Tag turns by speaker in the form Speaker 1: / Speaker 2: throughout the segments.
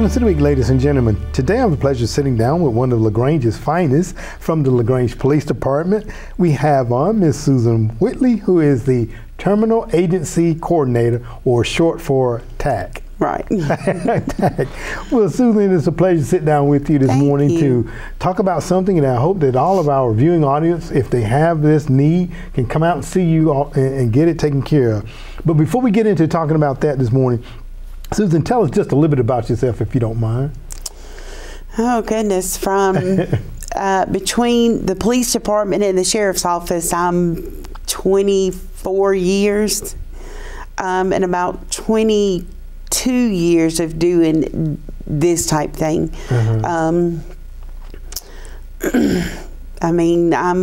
Speaker 1: Welcome to the week, ladies and gentlemen. Today I have the pleasure of sitting down with one of LaGrange's finest from the LaGrange Police Department. We have on Miss Susan Whitley, who is the Terminal Agency Coordinator, or short for TAC.
Speaker 2: Right.
Speaker 1: TAC. Well, Susan, it's a pleasure to sit down with you this morning to talk about something, and I hope that all of our viewing audience, if they have this need, can come out and see you and get it taken care of. But before we get into talking about that this morning, Susan, tell us just a little bit about yourself, if you don't mind.
Speaker 2: Oh, goodness. From between the police department and the sheriff's office, I'm 24 years and about 22 years of doing this type thing. I mean, I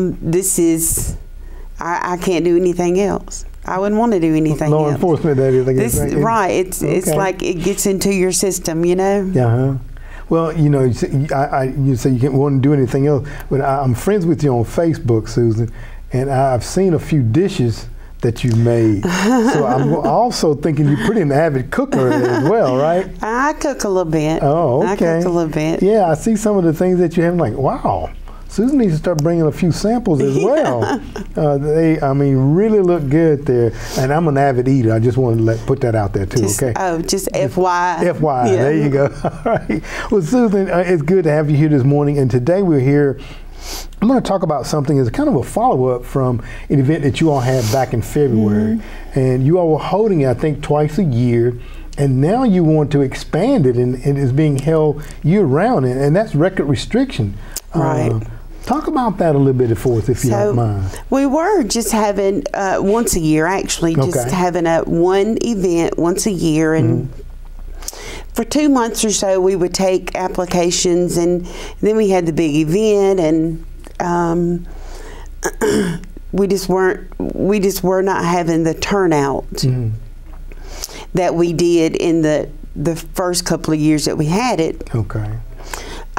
Speaker 2: can't do anything else. I wouldn't want to do anything
Speaker 1: Law
Speaker 2: else.
Speaker 1: enforcement, that is.
Speaker 2: Right. It's like it gets into your system, you know?
Speaker 1: Yeah. Well, you know, you say you can't want to do anything else, but I'm friends with you on Facebook, Susan, and I've seen a few dishes that you made. So I'm also thinking you're pretty an avid cooker as well, right? I
Speaker 2: cook a little bit.
Speaker 1: Oh, okay.
Speaker 2: I cook a little bit.
Speaker 1: Yeah, I see some of the things that you have, like, wow. Susan needs to start bringing a few samples as well. They, I mean, really look good there. And I'm an avid eater. I just want to put that out there too, okay?
Speaker 2: Oh, just FYI.
Speaker 1: FYI, yeah. There you go. All right. Well, Susan, it's good to have you here this morning. And today we're here. I'm going to talk about something as kind of a follow-up from an event that you all had back in February. And you all were holding it, I think, twice a year. And now you want to expand it, and it is being held year-round, and that's record restriction.
Speaker 2: Right.
Speaker 1: Talk about that a little bit for us, if you don't mind.
Speaker 2: We were just having once a year, actually, just having one event once a year, and for 2 months or so, we would take applications, and then we had the big event, and we just were not having the turnout that we did in the first couple of years that we had it.
Speaker 1: Okay.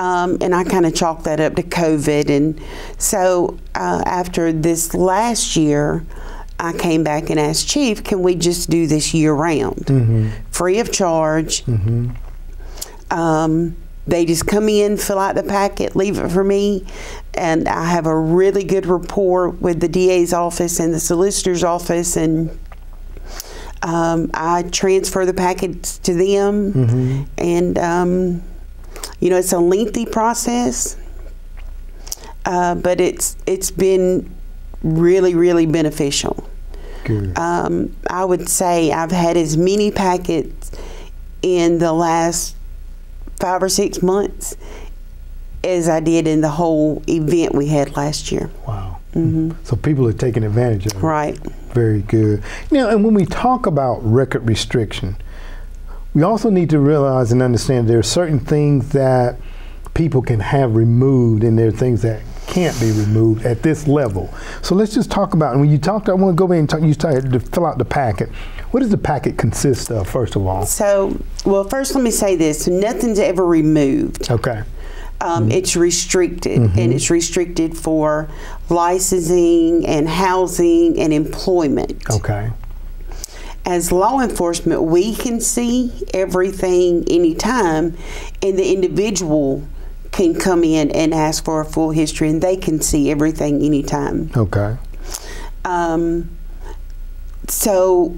Speaker 2: And I kind of chalked that up to COVID. And so after this last year, I came back and asked Chief, can we just do this year round? Free of charge. They just come in, fill out the packet, leave it for me. And I have a really good rapport with the DA's office and the solicitor's office. And I transfer the packets to them. And you know, it's a lengthy process, but it's been really, really beneficial.
Speaker 1: Good.
Speaker 2: I would say I've had as many packets in the last 5 or 6 months as I did in the whole event we had last year.
Speaker 1: Wow. So people are taking advantage of it.
Speaker 2: Right.
Speaker 1: Very good. Now, and when we talk about record restriction, we also need to realize and understand there are certain things that people can have removed, and there are things that can't be removed at this level. So let's just talk about, and when you talked, I want to go in and talk, you started to fill out the packet. What does the packet consist of, first of all?
Speaker 2: So, well, first let me say this, nothing's ever removed.
Speaker 1: Okay.
Speaker 2: It's restricted, and it's restricted for licensing and housing and employment.
Speaker 1: Okay.
Speaker 2: As law enforcement, we can see everything anytime, and the individual can come in and ask for a full history, and they can see everything anytime.
Speaker 1: Okay.
Speaker 2: So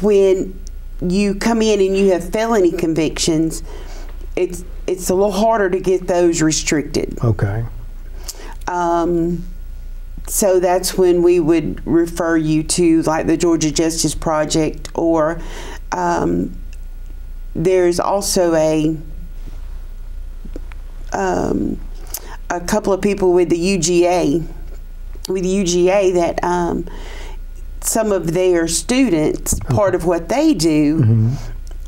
Speaker 2: when you come in and you have felony convictions, it's a little harder to get those restricted.
Speaker 1: Okay.
Speaker 2: So that's when we would refer you to like the Georgia Justice Project, or there's also a couple of people with the UGA, that some of their students, part of what they do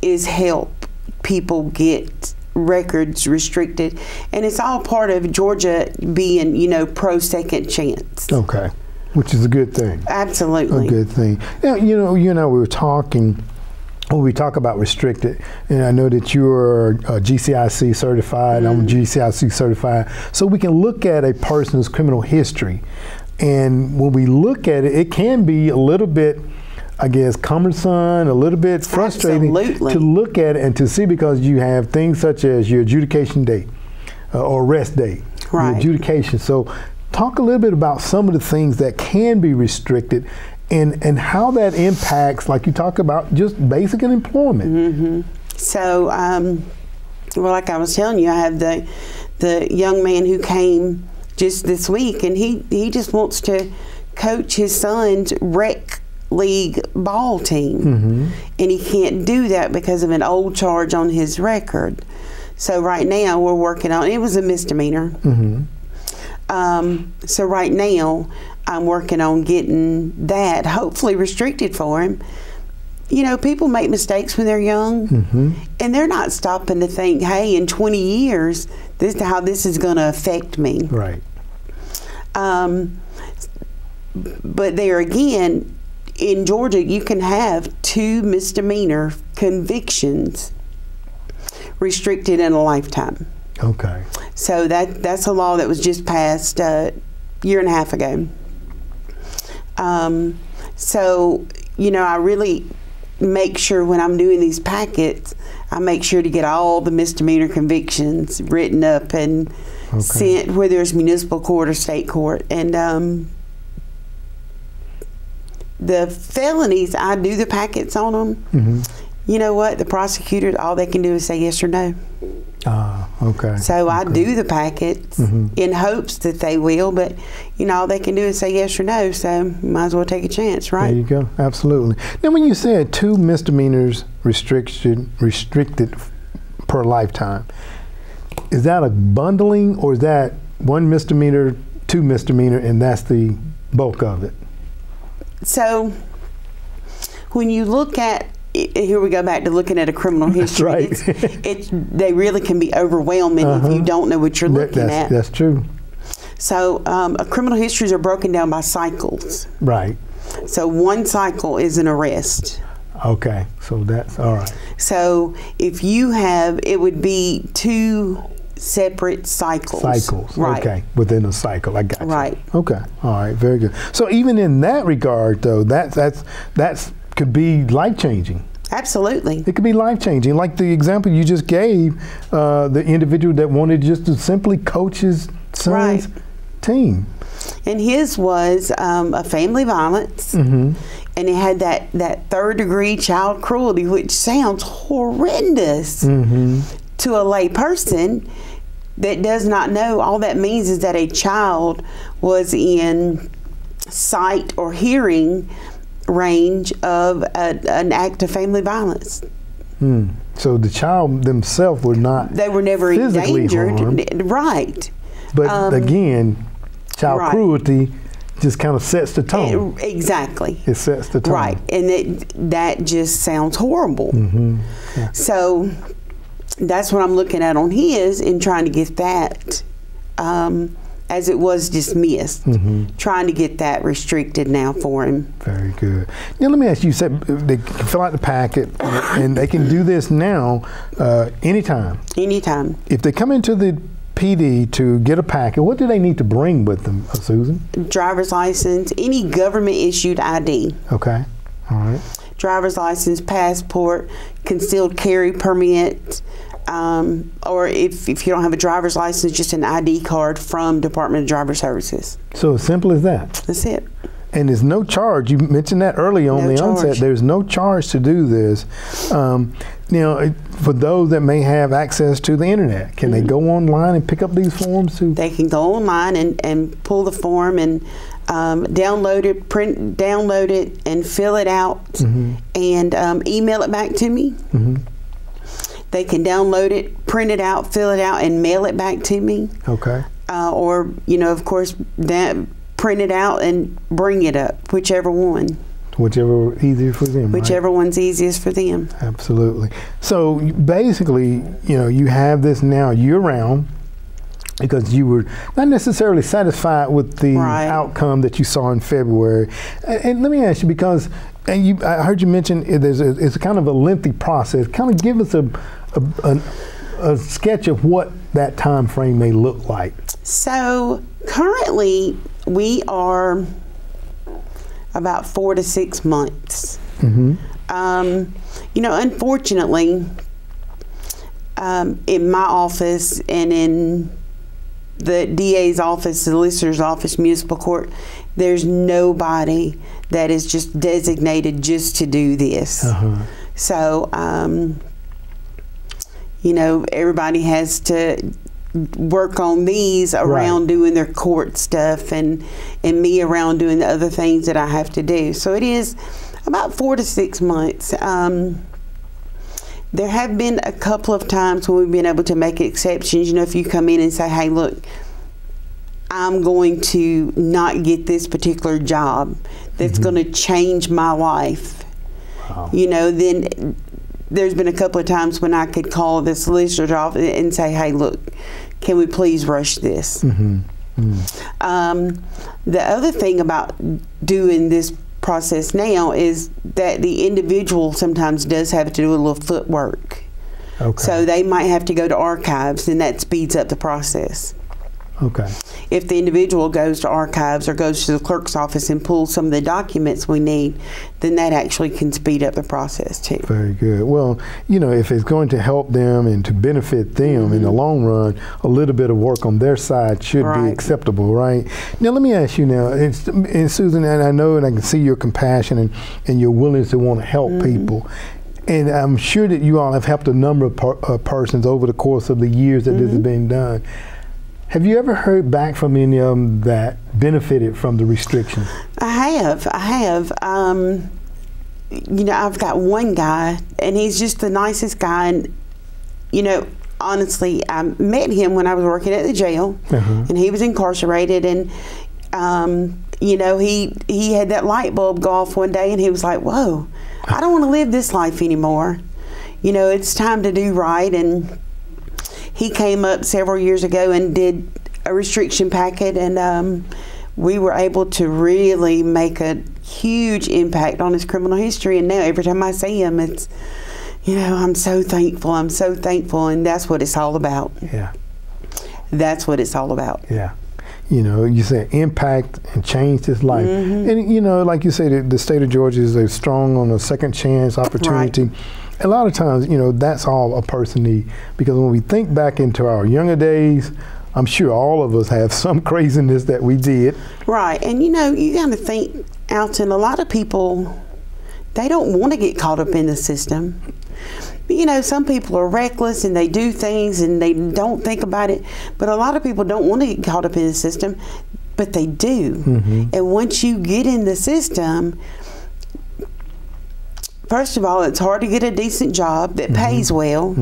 Speaker 2: is help people get records restricted, and it's all part of Georgia being, you know, pro second chance.
Speaker 1: Okay, which is a good thing.
Speaker 2: Absolutely.
Speaker 1: A good thing. Now, you know, you and I were talking, when we talk about restricted, and I know that you're GCIC certified, I'm GCIC certified, so we can look at a person's criminal history, and when we look at it, it can be a little bit I guess, cumbersome, a little bit frustrating to look at it and to see, because you have things such as your adjudication date or arrest date, your adjudication. So talk a little bit about some of the things that can be restricted and how that impacts, like you talk about, just basic employment.
Speaker 2: So, well, like I was telling you, I have the young man who came just this week, and he just wants to coach his son's rec league ball team, and he can't do that because of an old charge on his record. So right now we're working on, it was a misdemeanor. So right now I'm working on getting that hopefully restricted for him. You know, people make mistakes when they're young, and they're not stopping to think, hey, in 20 years, this is how this is going to affect me.
Speaker 1: Right.
Speaker 2: But there again, in Georgia, you can have 2 misdemeanor convictions restricted in a lifetime.
Speaker 1: Okay.
Speaker 2: So that's a law that was just passed a year and a half ago. So, you know, I really make sure when I'm doing these packets, I make sure to get all the misdemeanor convictions written up and sent, whether it's municipal court or state court. And the felonies, I do the packets on them. You know what? The prosecutor, all they can do is say yes or no. So I do the packets in hopes that they will, but you know, all they can do is say yes or no, so might as well take a chance, right?
Speaker 1: There you go, absolutely. Now when you said 2 misdemeanors restricted per lifetime, is that a bundling, or is that 1 misdemeanor, 2 misdemeanor, and that's the bulk of it?
Speaker 2: So when you look at, here we go back to looking at a criminal history.
Speaker 1: That's right.
Speaker 2: They really can be overwhelming if you don't know what you're looking at.
Speaker 1: That's true.
Speaker 2: So criminal histories are broken down by cycles.
Speaker 1: Right.
Speaker 2: So 1 cycle is an arrest.
Speaker 1: Okay, so that's all right.
Speaker 2: So if you have, it would be 2 separate cycles. Right.
Speaker 1: Okay, within a cycle. I got you.
Speaker 2: Right.
Speaker 1: Okay. All right. Very good. So even in that regard, though, that's could be life-changing.
Speaker 2: Absolutely.
Speaker 1: It could be life-changing. Like the example you just gave, the individual that wanted just to simply coach his son's team. And
Speaker 2: his was a family violence, and it had that 3rd-degree child cruelty, which sounds horrendous to a lay person that does not know. All that means is that a child was in sight or hearing range of an act of family violence. So
Speaker 1: the child themselves were not,
Speaker 2: they were never endangered,
Speaker 1: right? But again, child cruelty just kind of sets the tone.
Speaker 2: Exactly.
Speaker 1: It sets the tone.
Speaker 2: Right, and that just sounds horrible. So that's what I'm looking at on his, and trying to get that, as it was dismissed, trying to get that restricted now for him.
Speaker 1: Very good. Now let me ask you, said they can fill out the packet and they can do this now anytime.
Speaker 2: Anytime.
Speaker 1: If they come into the PD to get a packet, what do they need to bring with them, Susan? Driver's
Speaker 2: license, any government issued ID.
Speaker 1: Okay, all right.
Speaker 2: Driver's license, passport, concealed carry permit, or if you don't have a driver's license, just an ID card from Department of Driver Services.
Speaker 1: So as simple as that?
Speaker 2: That's it.
Speaker 1: And there's no charge. You mentioned that early on the onset. There's no charge to do this. You know, for those that may have access to the internet, can they go online and pick up these forms too?
Speaker 2: They can go online and pull the form and download it, and fill it out, and email it back to me. They can download it, print it out, fill it out, and mail it back to me.
Speaker 1: Okay.
Speaker 2: Or, you know, of course, print it out and bring it up, whichever one.
Speaker 1: Whichever easier for them.
Speaker 2: Whichever one's easiest for them.
Speaker 1: Absolutely. So basically, you know, you have this now year-round because you were not necessarily satisfied with the outcome that you saw in February. And let me ask you, because I heard you mention it's a kind of a lengthy process. Kind of give us a sketch of what that time frame may look like.
Speaker 2: So currently we are about 4 to 6 months You know, unfortunately, in my office and in the DA's office, the solicitor's office, municipal court, there's nobody that is just designated just to do this. So, you know, everybody has to work on these around doing their court stuff, and me around doing the other things that I have to do. So it is about 4 to 6 months. There have been a couple of times when we've been able to make exceptions. You know, if you come in and say, hey, look, I'm going to not get this particular job that's going to change my life. You know, then there's been a couple of times when I could call the solicitor's office and say, hey, look, can we please rush this? The other thing about doing this process now is that the individual sometimes does have to do a little footwork. So they might have to go to archives, and that speeds up the process. If the individual goes to archives or goes to the clerk's office and pulls some of the documents we need, then that actually can speed up the process too.
Speaker 1: Very good. Well, you know, if it's going to help them and to benefit them in the long run, a little bit of work on their side should be acceptable, right? Now, let me ask you now, and Susan, and I know and I can see your compassion and your willingness to want to help people. And I'm sure that you all have helped a number of persons over the course of the years that this has been done. Have you ever heard back from any of them that benefited from the restrictions?
Speaker 2: I have. You know, I've got one guy, and he's just the nicest guy. And, you know, honestly, I met him when I was working at the jail, and he was incarcerated. And, you know, he had that light bulb go off one day, and he was like, whoa, I don't want to live this life anymore. You know, it's time to do right. And he came up several years ago and did a restriction packet, and we were able to really make a huge impact on his criminal history. And now every time I see him, it's, you know, I'm so thankful, and that's what it's all about. That's what it's all about.
Speaker 1: You know, you said impact and changed his life. And, you know, like you said, the state of Georgia is strong on a second chance opportunity. A lot of times, you know, that's all a person needs, because when we think back into our younger days, I'm sure all of us have some craziness that we did.
Speaker 2: And you know, you got to think, Alton, a lot of people, they don't want to get caught up in the system. You know, some people are reckless and they do things and they don't think about it, but a lot of people don't want to get caught up in the system, but they do. And once you get in the system, first of all, it's hard to get a decent job that pays well,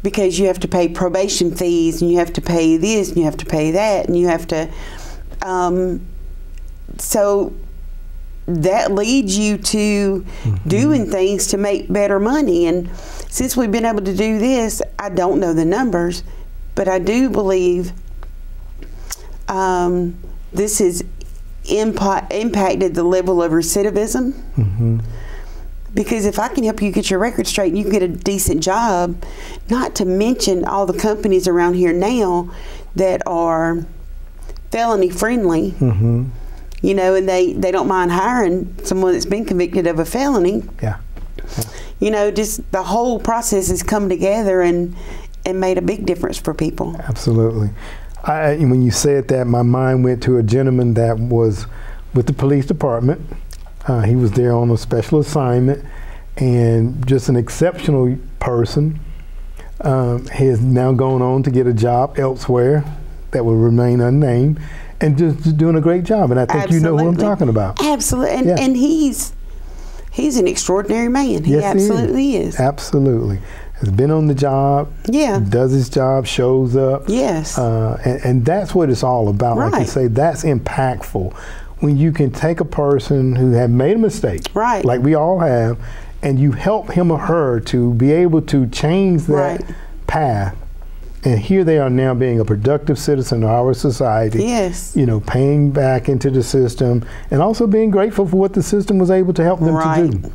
Speaker 2: because you have to pay probation fees, and you have to pay this, and you have to pay that, and you have to, so that leads you to doing things to make better money. And since we've been able to do this, I don't know the numbers, but I do believe this has impacted the level of recidivism. Because if I can help you get your record straight and you can get a decent job, not to mention all the companies around here now that are felony friendly, you know, and they don't mind hiring someone that's been convicted of a felony. You know, just the whole process has come together and made a big difference for people.
Speaker 1: Absolutely. When you said that, my mind went to a gentleman that was with the police department. He was there on a special assignment, and just an exceptional person. He has now gone on to get a job elsewhere that will remain unnamed, and just doing a great job. And I think you know who I'm talking about.
Speaker 2: Absolutely. And he's an extraordinary man. He absolutely is.
Speaker 1: Absolutely. Has been on the job, does his job, shows up. And that's what it's all about. Like you say, that's impactful. When you can take a person who had made a mistake, like we all have, and you help him or her to be able to change that path. And here they are now being a productive citizen of our society. You know, paying back into the system, and also being grateful for what the system was able to help them to do.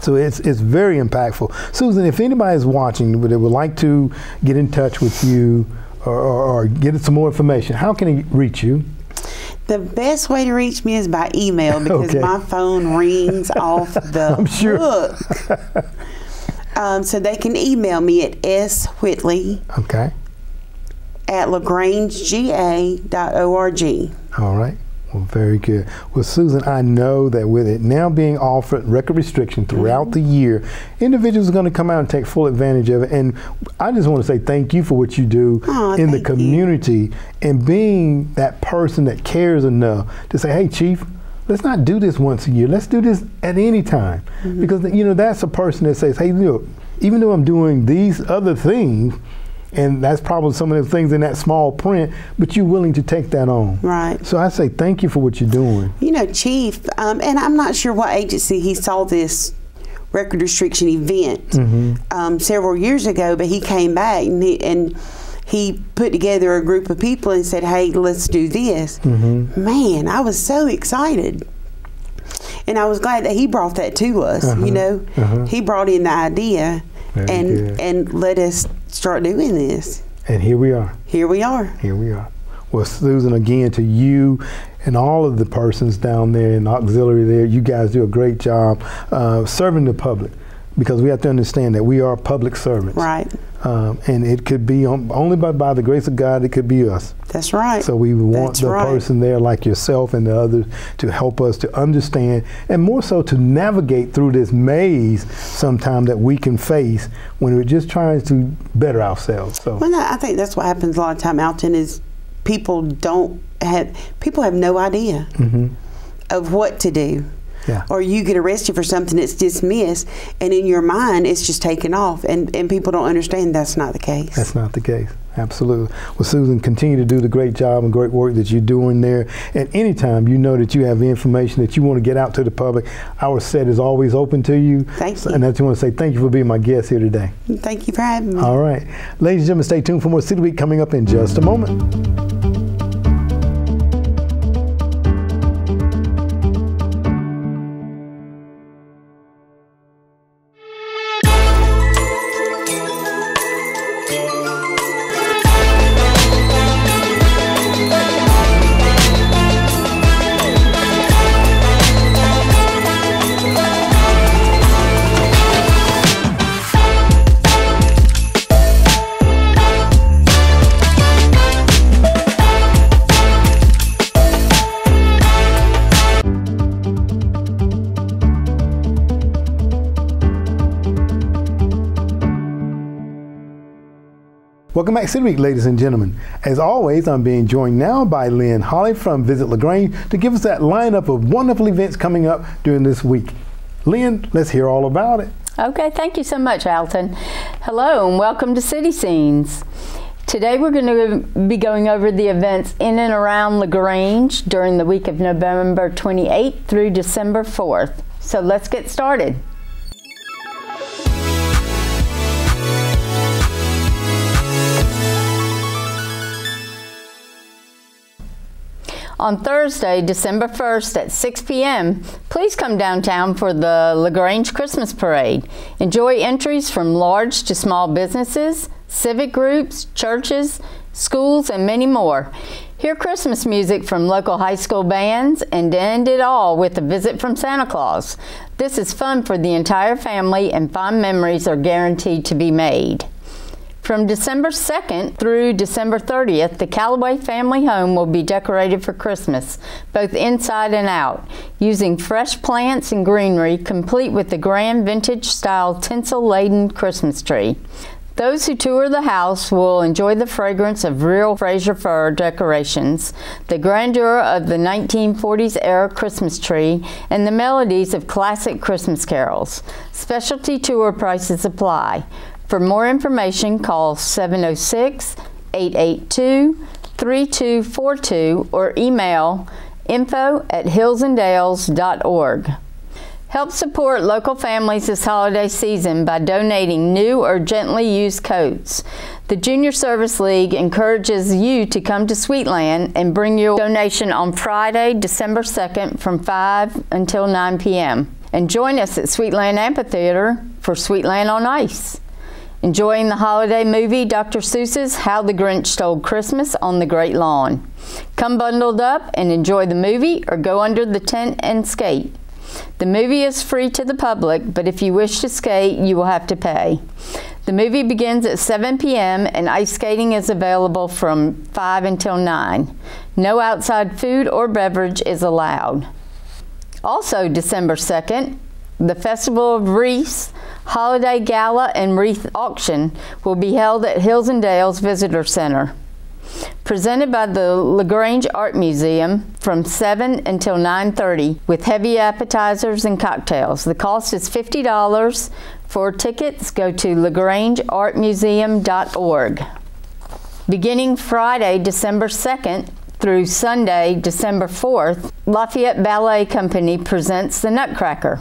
Speaker 1: So it's very impactful. Susan, if anybody is watching that would like to get in touch with you or get some more information, how can he reach you?
Speaker 2: The best way to reach me is by email because my phone rings off the hook. So they can email me at swhittley at lagrangega.org.
Speaker 1: All right. Well, very good. Well, Susan, I know that with it now being offered record restriction throughout the year, individuals are going to come out and take full advantage of it. And I just want to say thank you for what you do in the community and being that person that cares enough to say, hey, Chief, let's not do this once a year. Let's do this at any time. Because, you know, that's a person that says, hey, look, even though I'm doing these other things, and that's probably some of the things in that small print, but you're willing to take that on.
Speaker 2: Right.
Speaker 1: So I say thank you for what you're doing.
Speaker 2: You know, Chief, and I'm not sure what agency he saw this record restriction event several years ago, but he came back and he put together a group of people and said, hey, let's do this. Man, I was so excited. And I was glad that he brought that to us, you know. He brought in the idea and let us start doing this.
Speaker 1: And here we are.
Speaker 2: Here we are.
Speaker 1: Here we are. Well, Susan, again, to you and all of the persons down there in the auxiliary there, you guys do a great job serving the public, because we have to understand that we are public servants.
Speaker 2: Right.
Speaker 1: And it could be only by the grace of God, it could be us.
Speaker 2: That's right.
Speaker 1: So we want the person there like yourself and the others to help us to understand, and more so to navigate through this maze sometime that we can face when we're just trying to better ourselves. So
Speaker 2: well, I think that's what happens a lot of time, Alton, is people have no idea of what to do.
Speaker 1: Yeah.
Speaker 2: Or you get arrested for something that's dismissed, and in your mind it's just taken off, and people don't understand that's not the case.
Speaker 1: That's not the case. Absolutely. Well, Susan, continue to do the great job and great work that you're doing there. And anytime you know that you have information that you want to get out to the public, our set is always open to you.
Speaker 2: Thank you.
Speaker 1: And I just want to say thank you for being my guest here today.
Speaker 2: Thank you for having me.
Speaker 1: All right. Ladies and gentlemen, stay tuned for more City Week coming up in just a moment. Welcome back, City Week, ladies and gentlemen. As always, I'm being joined now by Lynne Holle from Visit LaGrange to give us that lineup of wonderful events coming up during this week. Lynne, let's hear all about it.
Speaker 3: Okay, thank you so much, Alton. Hello and welcome to City Scenes. Today we're going to be going over the events in and around LaGrange during the week of November 28th through December 4th. So let's get started. On Thursday, December 1st at 6 p.m., please come downtown for the LaGrange Christmas Parade. Enjoy entries from large to small businesses, civic groups, churches, schools, and many more. Hear Christmas music from local high school bands and end it all with a visit from Santa Claus. This is fun for the entire family, and fond memories are guaranteed to be made. From December 2nd through December 30th, the Callaway family home will be decorated for Christmas, both inside and out, using fresh plants and greenery, complete with the grand vintage-style tinsel-laden Christmas tree. Those who tour the house will enjoy the fragrance of real Fraser fir decorations, the grandeur of the 1940s-era Christmas tree, and the melodies of classic Christmas carols. Specialty tour prices apply. For more information, call 706-882-3242 or email info@hillsanddales.org. Help support local families this holiday season by donating new or gently used coats. The Junior Service League encourages you to come to Sweetland and bring your donation on Friday, December 2nd from 5 until 9 p.m. And join us at Sweetland Amphitheater for Sweetland on Ice. Enjoying the holiday movie Dr. Seuss's How the Grinch Stole Christmas on the Great Lawn. Come bundled up and enjoy the movie or go under the tent and skate. The movie is free to the public, but if you wish to skate, you will have to pay. The movie begins at 7 p.m. and ice skating is available from 5 until 9. No outside food or beverage is allowed. Also, December 2nd, the Festival of Wreaths Holiday Gala and Wreath Auction will be held at Hills and Dales Visitor Center. Presented by the LaGrange Art Museum from 7 until 9:30 with heavy appetizers and cocktails. The cost is $50. For tickets, go to lagrangeartmuseum.org. Beginning Friday, December 2nd through Sunday, December 4th, Lafayette Ballet Company presents The Nutcracker.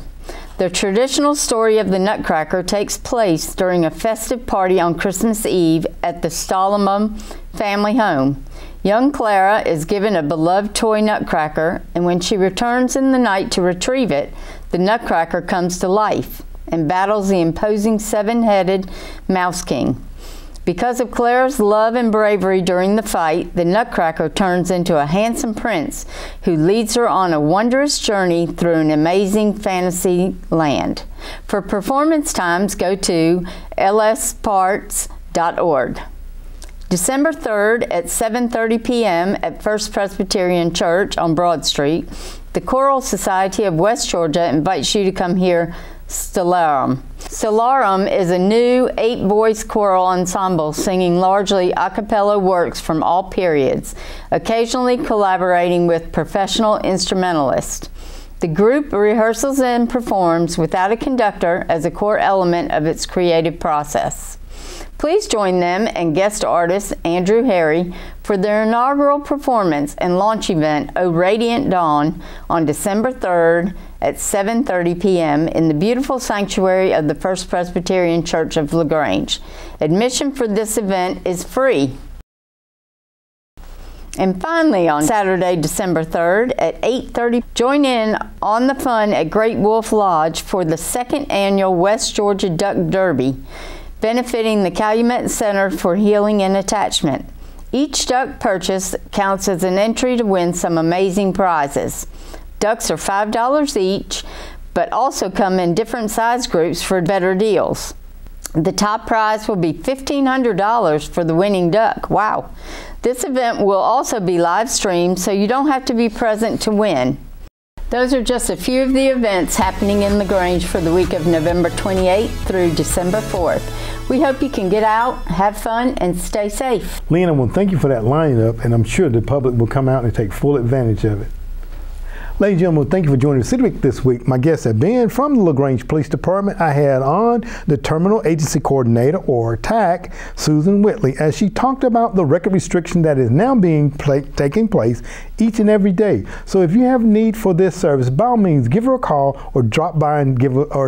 Speaker 3: The traditional story of the Nutcracker takes place during a festive party on Christmas Eve at the Stallman family home. Young Clara is given a beloved toy Nutcracker, and when she returns in the night to retrieve it, the Nutcracker comes to life and battles the imposing seven-headed Mouse King. Because of Clara's love and bravery during the fight, the Nutcracker turns into a handsome prince who leads her on a wondrous journey through an amazing fantasy land. For performance times, go to lsparts.org. December 3rd at 7:30 p.m. at First Presbyterian Church on Broad Street, the Choral Society of West Georgia invites you to come hear Stellarum. Stellarum is a new 8-voice choral ensemble singing largely a cappella works from all periods, occasionally collaborating with professional instrumentalists. The group rehearsals and performs without a conductor as a core element of its creative process. Please join them and guest artist Andrew Harry for their inaugural performance and launch event, O Radiant Dawn, on December 3rd at 7:30 p.m. in the beautiful sanctuary of the First Presbyterian Church of LaGrange. Admission for this event is free. And finally, on Saturday, December 3rd at 8:30, join in on the fun at Great Wolf Lodge for the 2nd annual West Georgia Duck Derby, benefiting the Calumet Center for Healing and Attachment. Each duck purchase counts as an entry to win some amazing prizes. Ducks are $5 each, but also come in different size groups for better deals. The top prize will be $1,500 for the winning duck. Wow. This event will also be live streamed, so you don't have to be present to win. Those are just a few of the events happening in LaGrange for the week of November 28th through December 4th. We hope you can get out, have fun, and stay safe.
Speaker 1: Lynne, I want to thank you for that lineup, and I'm sure the public will come out and take full advantage of it. Ladies and gentlemen, thank you for joining City Week this week. My guests have been from the LaGrange Police Department. I had on the Terminal Agency Coordinator, or TAC, Susan Whitley, as she talked about the record restriction that is now taking place each and every day. So if you have need for this service, by all means, give her a call or drop by and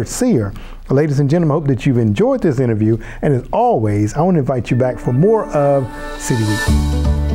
Speaker 1: see her. Ladies and gentlemen, I hope that you've enjoyed this interview. And as always, I want to invite you back for more of City Week.